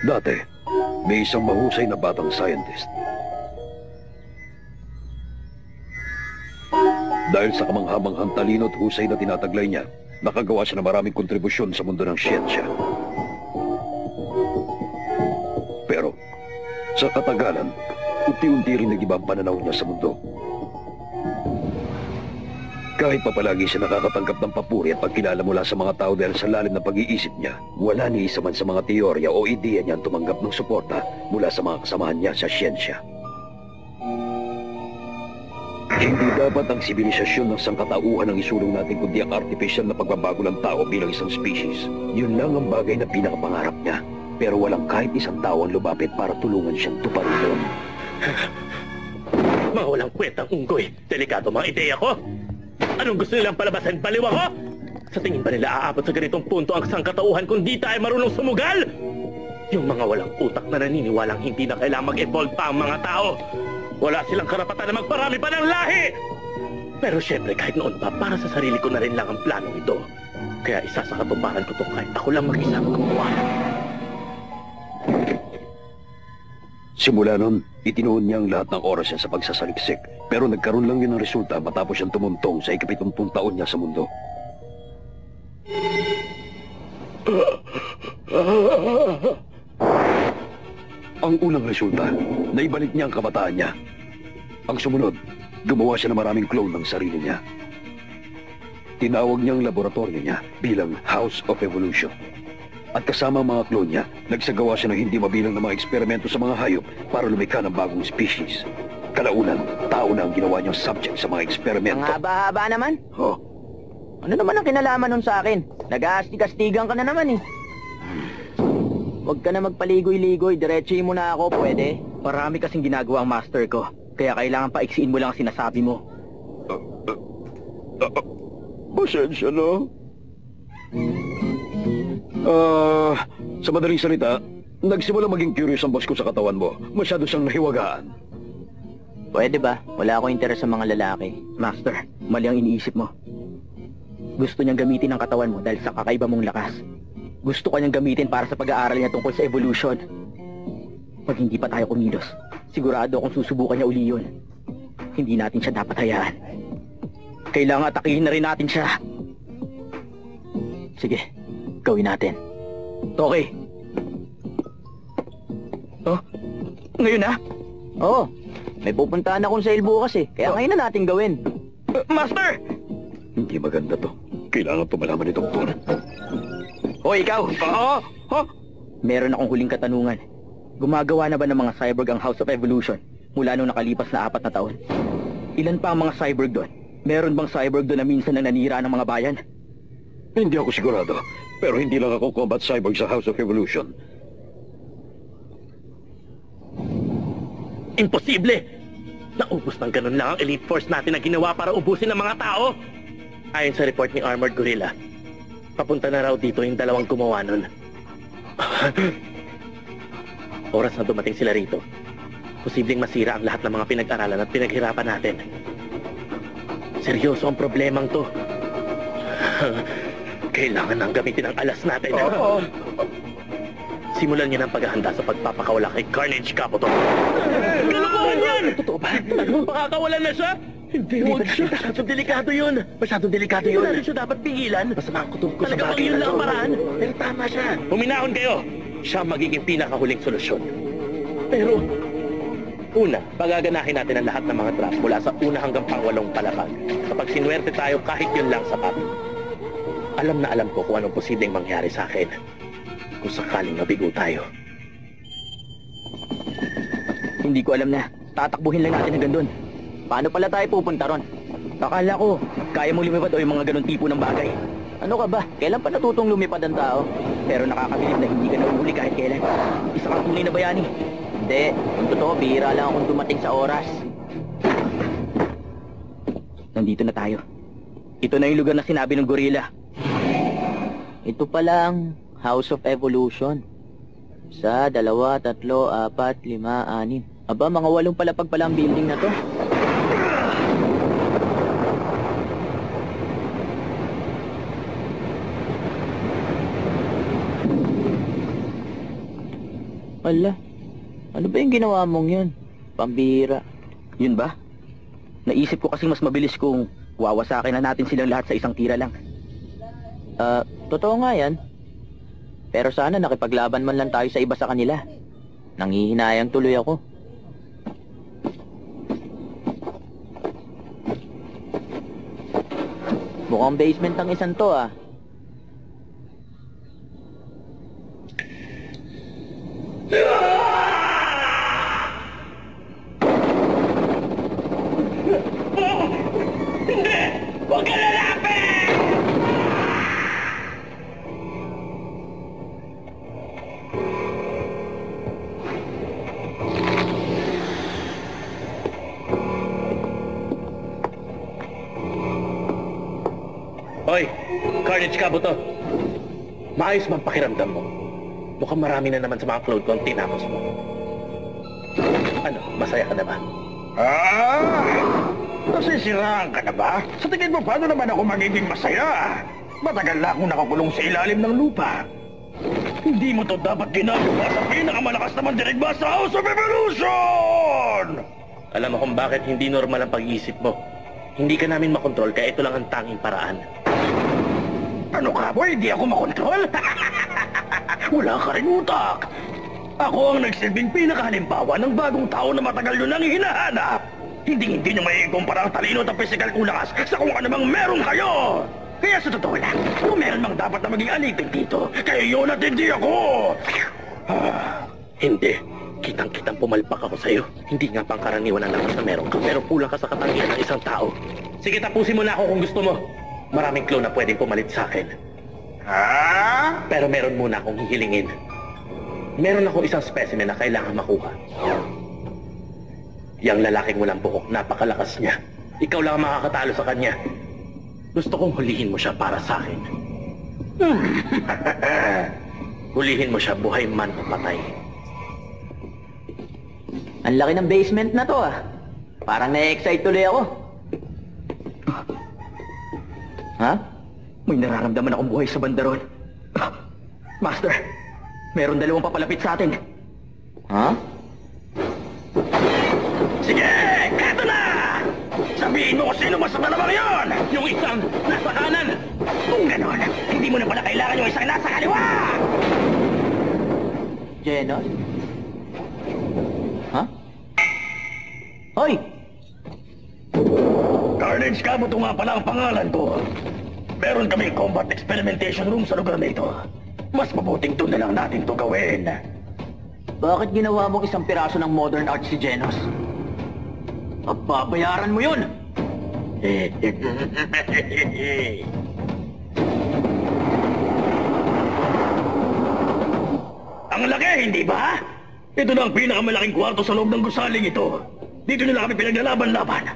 Dati, may isang mahusay na batang scientist. Dahil sa kamanghamanghang talino at husay na tinataglay niya, nakagawa siya ng maraming kontribusyon sa mundo ng siyensya. Pero, sa katagalan, unti-unti rin nag-iba ang pananaw niya sa mundo. Kahit pa palagi siya nakakatanggap ng papuri at pagkilala mula sa mga tao dahil sa lalim na pag-iisip niya, wala ni isa man sa mga teorya o ideya niya ang tumanggap ng suporta mula sa mga kasamahan niya sa siyensya. Hindi dapat ang sibilisasyon ng sangkatauhan ang isulong natin kundi ang artificial na pagbabago ng tao bilang isang species. Yun lang ang bagay na pinakapangarap niya. Pero walang kahit isang tao ang lumapit para tulungan siyang tuparin doon. Mga walang kwentang unggoy. Delikado mga ideya ko. Anong gusto nilang palabasan? Baliw ako? Sa tingin ba nila aabot sa ganitong punto ang sangkatauhan kung di tayo marunong sumugal? Yung mga walang utak na naniniwalang hindi na kailangang mag-evolve pa ang mga tao. Wala silang karapatan na magparami pa ng lahi! Pero syempre kahit noon pa, para sa sarili ko na rin lang ang planong ito. Kaya isa sa katuparan ko to kahit ako lang mag-isa ang gumawa. Simula nun, itinuon niya ang lahat ng oras niya sa pagsasaliksik. Pero nagkaroon lang yun ng resulta matapos siyang tumuntong sa 70 taon niya sa mundo. Ang unang resulta, naibalik niya ang kabataan niya. Ang sumunod, gumawa siya ng maraming clone ng sarili niya. Tinawag niya ang laboratorio niya bilang House of Evolution. At kasama ang mga clone niya, nagsagawa siya ng hindi mabilang na mga eksperimento sa mga hayop para lumikha ng bagong species. Kalaunan, tao na ang ginawa niyang subject sa mga eksperimento. Ang haba-haba naman. Oh? Ano naman ang kinalaman nun sa akin? Nag-aastig-astigan ka na naman eh. Huwag ka na magpaligoy-ligoy, diretsuhin mo na ako, pwede? Marami kasing ginagawa ang master ko, kaya kailangan paiksiin mo lang ang sinasabi mo. Pasensya na. Sa madaling salita, nagsimula maging curious ang boss ko sa katawan mo. Masyado siyang nahiwagaan. Pwede ba? Wala akong interes sa mga lalaki. Master, mali ang iniisip mo. Gusto niyang gamitin ang katawan mo dahil sa kakaiba mong lakas. Gusto ka niyang gamitin para sa pag-aaral niya tungkol sa evolution. Pag hindi pa tayo kumilos, sigurado akong susubukan niya uli yun. Hindi natin siya dapat hayaan. Kailangan atakihin na rin natin siya. Sige, gawin natin. Okay. Oh, ngayon na? Oo, may pupuntahan akong sale bukas eh. Kaya ngayon na natin gawin. Master! Hindi maganda to. Kailangan pa malaman ni Doktor. Hoy, ikaw! Meron akong huling katanungan. Gumagawa na ba ng mga cyborg ang House of Evolution mula nung nakalipas na 4 na taon? Ilan pa ang mga cyborg doon? Meron bang cyborg doon na minsan na nanira ng mga bayan? Hindi ako sigurado. Pero hindi lang ako combat cyborg sa House of Evolution. Imposible! Naubos ng ganun lang ang elite force natin na ginawa para ubusin ang mga tao! Ayon sa report ni Armored Gorilla, papunta na raw dito yung 2 gumawa nun. Oras na dumating sila rito, posibleng masira ang lahat ng mga pinag-aralan at pinaghirapan natin. Seryoso ang problemang to. Kailangan nang gamitin ang alas natin. Oo. Simulan niyo ng paghahanda sa pagpapakawala kay Carnage Capital. Kalokohan yan! Totoo ba? Pakakawalan na siya? Hindi, huwag siya. Masyadong delikado yun. Masyadong delikado yun. Hindi siya dapat pigilan. Masama ang kutob ko sa bagay na to. Paraan. Pero tama siya. Huminahon kayo. Siya ang magiging pinakahuling solusyon. Pero, una, pagaganahin natin ang lahat ng mga trap mula sa una hanggang pang-8 palapag. Kapag sinuwerte tayo, kahit yun lang sapat. Alam na alam ko kung anong posibleng mangyari sa akin kung sakaling mabigo tayo. Hindi ko alam na. Tatakbuhin lang natin hanggang doon. Paano pala tayo pupunta ron? Akala ko, kaya mo lumipad o yung mga ganun tipo ng bagay. Ano ka ba? Kailan pa natutong lumipad ang tao? Pero nakakabilib na hindi ka nauhuli kahit kailan. Isa kang tunay na bayani. Hindi. Kung totoo, bihira lang akong dumating sa oras. Nandito na tayo. Ito na yung lugar na sinabi ng gorilla. Ito pala ang House of Evolution. 1, 2, 3, 4, 5, 6. Aba, mga 8 palapag pala ang building na to. Ala, ano ba yung ginawa mong yun? Pambihira. Yun ba? Naisip ko kasi mas mabilis kung wawasakin na natin silang lahat sa isang tira lang. Totoo nga yan. Pero sana nakipaglaban man lang tayo sa iba sa kanila. Nanghihinayang tuloy ako. Mukhang basement ang isang to ah. Huwag ka lalapit! Hoy, Carnage Kabuto. Maayos bang pakiramdam mo? Mukhang marami na naman sa mga cloud ko ang tinapos mo. Ano, masaya ka na ba? Nasisiraan ka na ba? Sa tingin mo, paano naman ako magiging masaya? Matagal na akong nakakulong sa ilalim ng lupa. Hindi mo to dapat ginagawa sa pinakamalakas na mandirigma sa House of Evolution! Alam mo kung bakit hindi normal ang pag-iisip mo. Hindi ka namin makontrol kaya ito lang ang tanging paraan. Ano ka, boy? Hindi ako makontrol? Wala ka rin utak. Ako ang nagsilbing pinakahalimbawa ng bagong tao na matagal nyo nang hinahanap. Hindi nyo may ikumpara ang talino at ang physical kulakas sa kung ano mang meron kayo. Kaya sa totoo lang, kung meron mang dapat na maging alipin dito, kayo yun at hindi ako. Hindi. Kitang-kitang pumalpak ako sa'yo. Hindi nga pangkaraniwan ang lakas na meron ka, pero kulang ka sa katangian ng isang tao. Sige, tapusin mo na ako kung gusto mo. Maraming clone na pwedeng pumalit sa akin. Pero meron muna akong hihilingin. Meron akong isang specimen na kailangan makuha. Yang lalaking walang buhok, napakalakas niya. Ikaw lang ang makakatalo sa kanya. Gusto kong hulihin mo siya para sa akin. Hulihin mo siya buhay man o patay. Ang laki ng basement na to ah. Parang na-excite tuloy ako. Ha? May nararamdaman akong buhay sa bandarol. Master, meron dalawang papalapit sa atin. Ha? Sige! Eto na! Sabihin mo kung sino mas sa dalawang yon! Yung isang nasa kanan! Kung ganon, hindi mo na pala kailangan yung isang nasa kaliwa! Genos? Ha? Hoy! Carnage Kabuto nga pala ang pangalan ko. Meron kaming combat experimentation room sa lugar na ito. Mas mabuting doon na lang natin to gawin. Bakit ginawa mong isang piraso ng modern art si Genos? Pababayaran mo yun! Ang laki, hindi ba? Ito na ang pinakamalaking kwarto sa loob ng gusaling ito. Dito nila kami pinaglalaban-laban.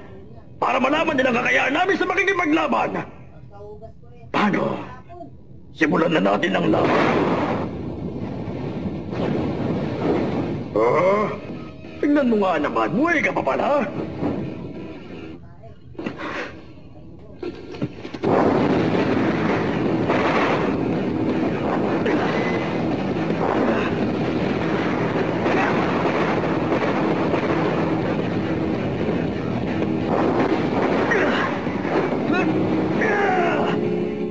Para malaman din ang kakayahan namin sa makikipaglaban. Paano? Simulan na natin ang laban. Tingnan mo nga naman, buhay ka pa pala.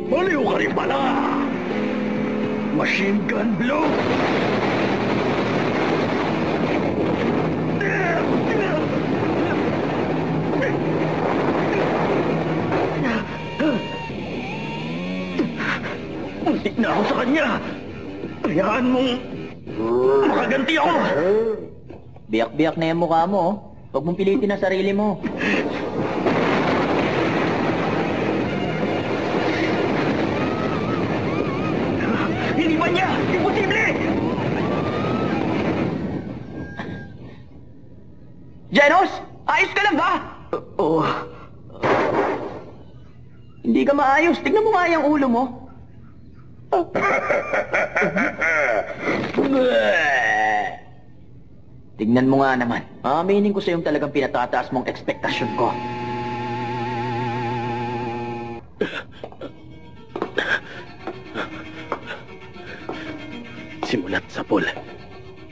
Baliw ka rin pala. Machine gun blow. Muntik na ako sa kanya. Hayaan mong makaganti ako. Biyak-biyak na yung mukha mo, oh. Huwag mong pilitin ang sarili mo. Hindi ba niya? Imposible! Genos! Ayos ka lang ba? Oo. Hindi ka maayos. Tignan mo nga yung ulo mo. Tignan mo nga naman. Aminin ko sa yung talagang pinatataas mong ekspektasyon ko. Simulat sa pool.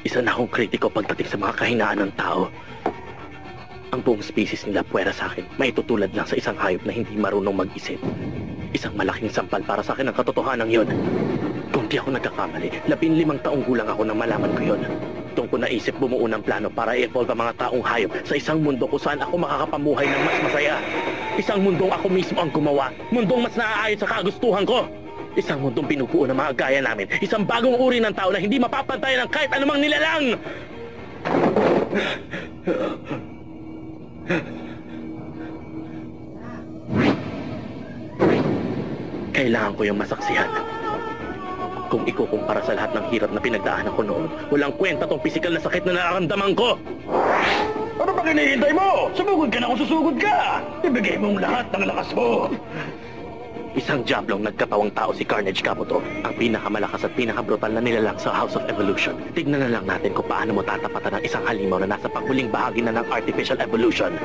Isa na akong kritiko pagdating sa mga kahinaan ng tao. Ang buong species nila puwera sa akin, maitutulad lang sa isang hayop na hindi marunong mag-isip. Isang malaking sampal para sa akin ang katotohanan yon. Kung di ako nagkakamali, 15 taong gulang ako nang malaman ko yon. Doon ko naisip bumuo ng plano para i-evolve ang mga taong hayop sa isang mundo kung saan ako makakapamuhay ng mas masaya. Isang mundong ako mismo ang gumawa. Mundong mas naaayon sa kagustuhan ko. Isang mundong pinupuo ng mga gaya namin. Isang bagong uri ng tao na hindi mapapantayan ng kahit anumang nilalang. Kailangan ko yung masaksihan. Kung ikukumpara sa lahat ng hirap na pinagdaanan ko noon, walang kwenta tong pisikal na sakit na nararamdaman ko. Ano ba kinihintay mo? Sumugod ka na kung susugod ka! Ibigay mong lahat ng lakas mo! Isang diablong nagkatawang tao si Carnage Kabuto, ang pinakamalakas at pinakabrutal na nilalang sa House of Evolution. Tignan na lang natin kung paano mo tatapatan ng isang halimaw na nasa paghuling bahagi na ng Artificial Evolution.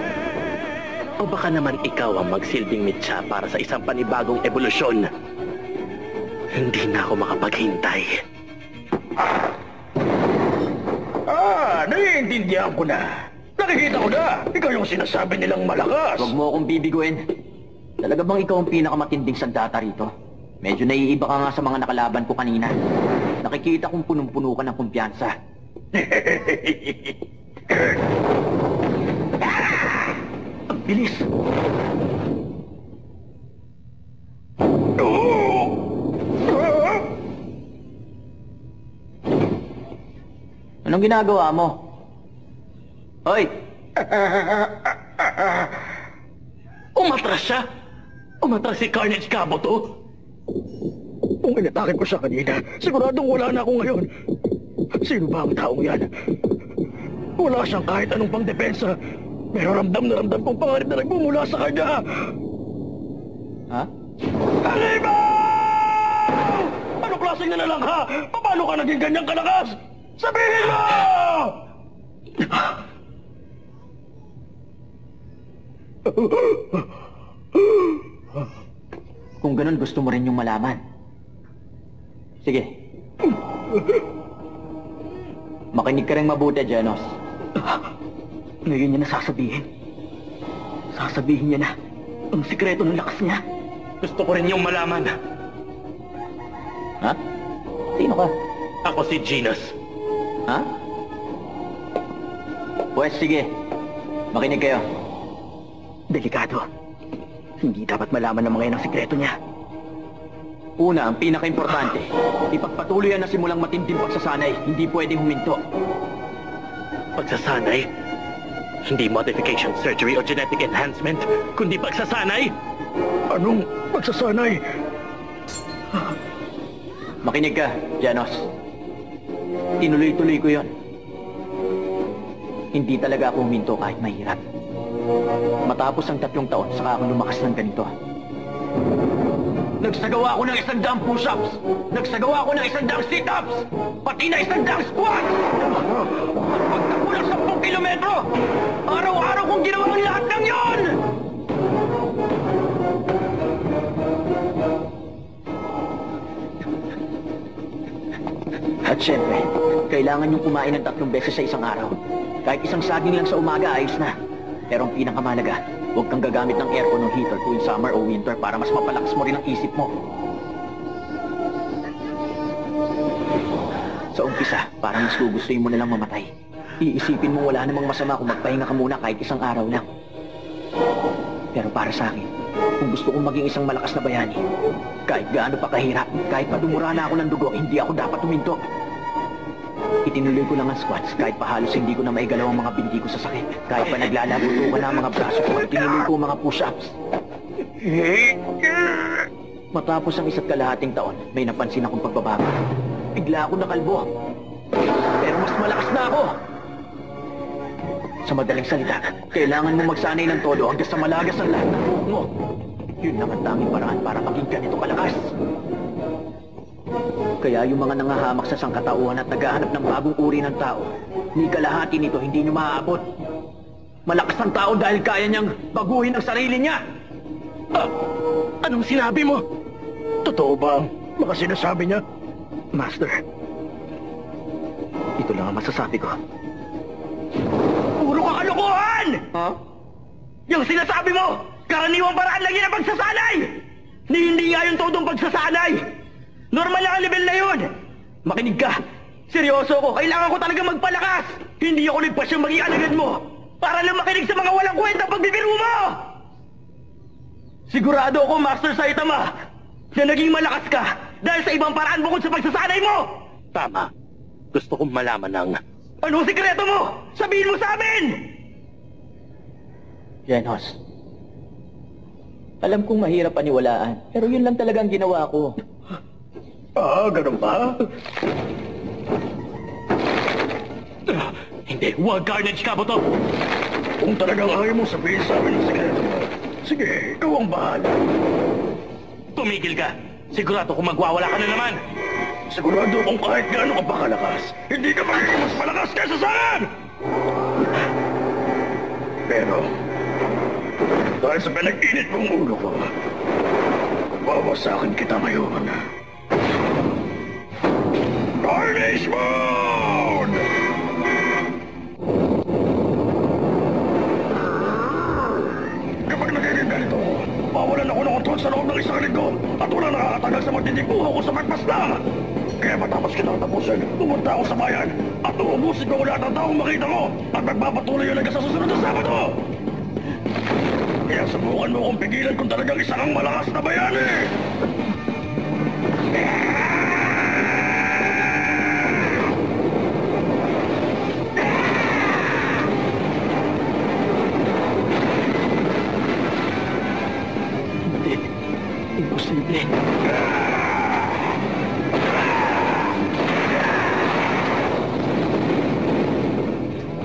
O baka naman ikaw ang magsilbing mitya para sa isang panibagong evolusyon. Hindi na ako makapaghintay. Naiintindihan ko na. Nakikita ko na. Ikaw yung sinasabi nilang malakas. Huwag mo akong bibiguin. Talaga bang ikaw ang pinakamatinding sandata rito? Medyo naiiba ka nga sa mga nakalaban ko kanina. Nakikita kong punong-puno ka ng kumpiyansa. Ang bilis. Anong ginagawa mo? Hoy! Umatras siya! Umatras si Carnage Kabuto! Kung inatake ko siya kanina, siguradong wala na ako ngayon. Sino ba ang taong yan? Wala siyang kahit anong pangdepensa. Pero ramdam na ramdam kong pangarap na nagmumula sa kanya. Ha? Halimaw! Ano klaseng nilalang ha? Paano ka naging ganyang kalakas? Sabihin mo! Kung ganun, gusto mo rin yung malaman. Sige. Makinig ka rin mabuti, Genos. Ngayon niya na sasabihin. Sasabihin niya na ang sikreto ng lakas niya. Gusto ko rin yung malaman. Ha? Sino ka? Ako si Genos. Ha? Pues sige. Makinig kayo. Delikado. Hindi dapat malaman ng mga yan ang sikreto niya. Una, ang pinaka-importante, ipagpatuloy na simulang matinding pagsasanay, hindi pwedeng huminto. Pagsasanay? Hindi modification, surgery o genetic enhancement, kundi pagsasanay? Anong pagsasanay? Makinig ka, Janos. Tinuloy-tuloy ko yon. Hindi talaga ako huminto kahit mahirap. Matapos ang 3 taon, saka ako lumakas ng ganito. Nagsagawa ako ng 100 push-ups! Nagsagawa ako ng 100 sit-ups! Pati na 100 squats! Pagtakbo ng 10 kilometro! Araw-araw kong ginawa ang lahat ng yon! At syempre, kailangan niyong kumain ng 3 beses sa isang araw. Kahit isang saging lang sa umaga, ayos na. Pero ang pinakamalaga, huwag kang gagamit ng aircon o heater tuwing summer o winter para mas mapalakas mo rin ang isip mo. Sa umpisa, parang mas gugustuhin mo nalang mamatay. Iisipin mo wala namang masama kung magpahinga ka muna kahit isang araw lang. Pero para sa akin, kung gusto kong maging isang malakas na bayani, kahit gaano pa kahirap, kahit padumura na ako ng dugo, hindi ako dapat huminto. Itinuloy ko lang ang squats kahit pa halos hindi ko na maigalaw ang mga binti ko sa sakit. Kahit pa naglalabuto ka na ang mga braso ko, itinuloy ko ang mga push-ups. Matapos ang 1.5 taon, may napansin akong pagbabago. Bigla ako nakalbo. Pero mas malakas na ako. Sa madaling salita, kailangan mo magsanay ng todo hanggang sa malagas ang lahat ng buhok mo. Yun lang ang tanging paraan para maging ganito kalakas. Kaya yung mga nangahamak sa sangkatauhan at naghahanap ng bagong uri ng tao, ni kalahati nito hindi nyo maaabot. Malakas ang tao dahil kaya niyang baguhin ang sarili niya. Anong sinabi mo? Totoo ba ang mga sinasabi niya? Master, Ito lang ang masasabi ko. Puro ka kalokohan! Ha? Yung sinasabi mo, karaniwang paraan lang yun ang pagsasanay! Ni hindi nga yung todong pagsasanay! Normal lang ang level na yun! Makinig ka! Seryoso ko, kailangan ko talaga magpalakas! Hindi ako nagpasyang maging alagad mo! Para lang makinig sa mga walang kwenta pagbibiro mo! Sigurado ako, Master Saitama, na naging malakas ka dahil sa ibang paraan bukod sa pagsasanay mo! Tama. Gusto kong malaman ng... Anong sikreto mo? Sabihin mo sa amin! Genos, alam kong mahirap paniwalaan, pero yun lang talaga ang ginawa ko. Ganun ba? Hindi, huwag Carnage Kabuto! Kung talagang ayaw mo sabihin sa amin ang sikreto mo, sige, ikaw ang bahala. Tumigil ka! Sigurado kung magwawala ka na naman! Sigurado kung kahit gaano ka pa kalakas, hindi ka magiging mas malakas kaysa sa akin! Pero, dahil sa pinag-init mong ulo ko, bawasakin kita ngayon. Carnage Mode! Kapag nagiging ganito, bawalan ako ng kontrol sa loob ng isang linggo at walang nakakatagal sa matinding buho ko sa magpasla. Kaya matapos kitang tapusin, pumunta ako sa bayan at uubusin ko lahat ng taong makita ko at magpapatuloy yun hanggang sa susunod na Sabado. Kaya subukan mo kung pigilan kung talagang isa kang malakas na bayani. Hindi. Imposible.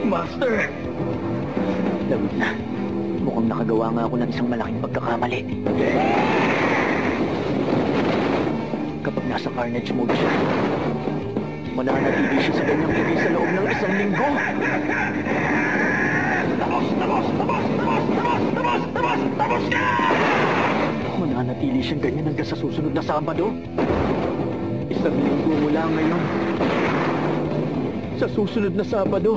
Master! Lawid na. Mukhang nakagawa nga ako ng isang malaking pagkakamali. Kapag nasa Carnage mode siya, mananatili siya sa kanyang hindi sa loob ng isang linggo. Tapos ka! Mananatili siyang ganyan hanggang sa susunod na Sabado. Isang linggo mula ngayon. Sa susunod na Sabado.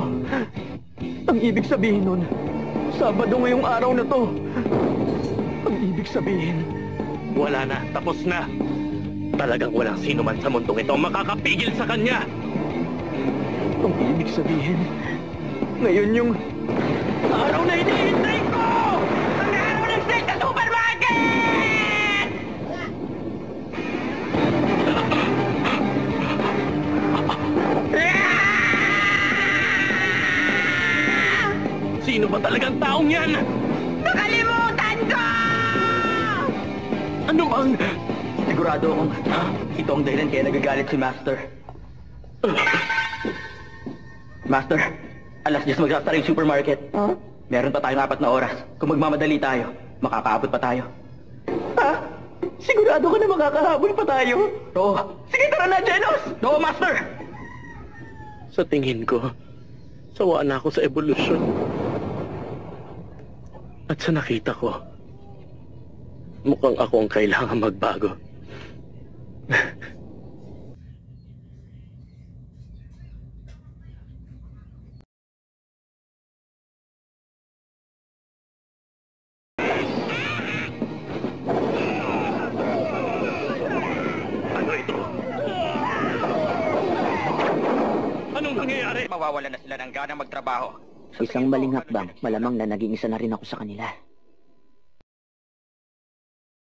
Ang ibig sabihin nun, Sabado ngayong araw na to. Ang ibig sabihin, Wala na, tapos na. Talagang walang sino man sa mundong ito ang makakapigil sa kanya. ang ibig sabihin, ngayon yung Araw na hinihintay ko! Ang araw ng sale sa supermarket! Sino ba talagang taong yan? Nakalimutan ko! Ano bang... Sigurado akong ito ang dahilan kaya nagagalit si Master. Master, alas 10 magsasara yung supermarket. Meron pa tayong 4 na oras. Kung magmamadali tayo, makakaabot pa tayo. Sigurado ka na makakahabol pa tayo? Oo. Sige, tara na, Genos! Oo, Master! Sa tingin ko, sawa na ako sa evolution. At sa nakita ko, mukhang ako ang kailangan magbago. Ano ito? Anong nangyayari? Mawawalan na sila ng gana magtrabaho. isang maling hakbang, malamang na naging isa na rin ako sa kanila.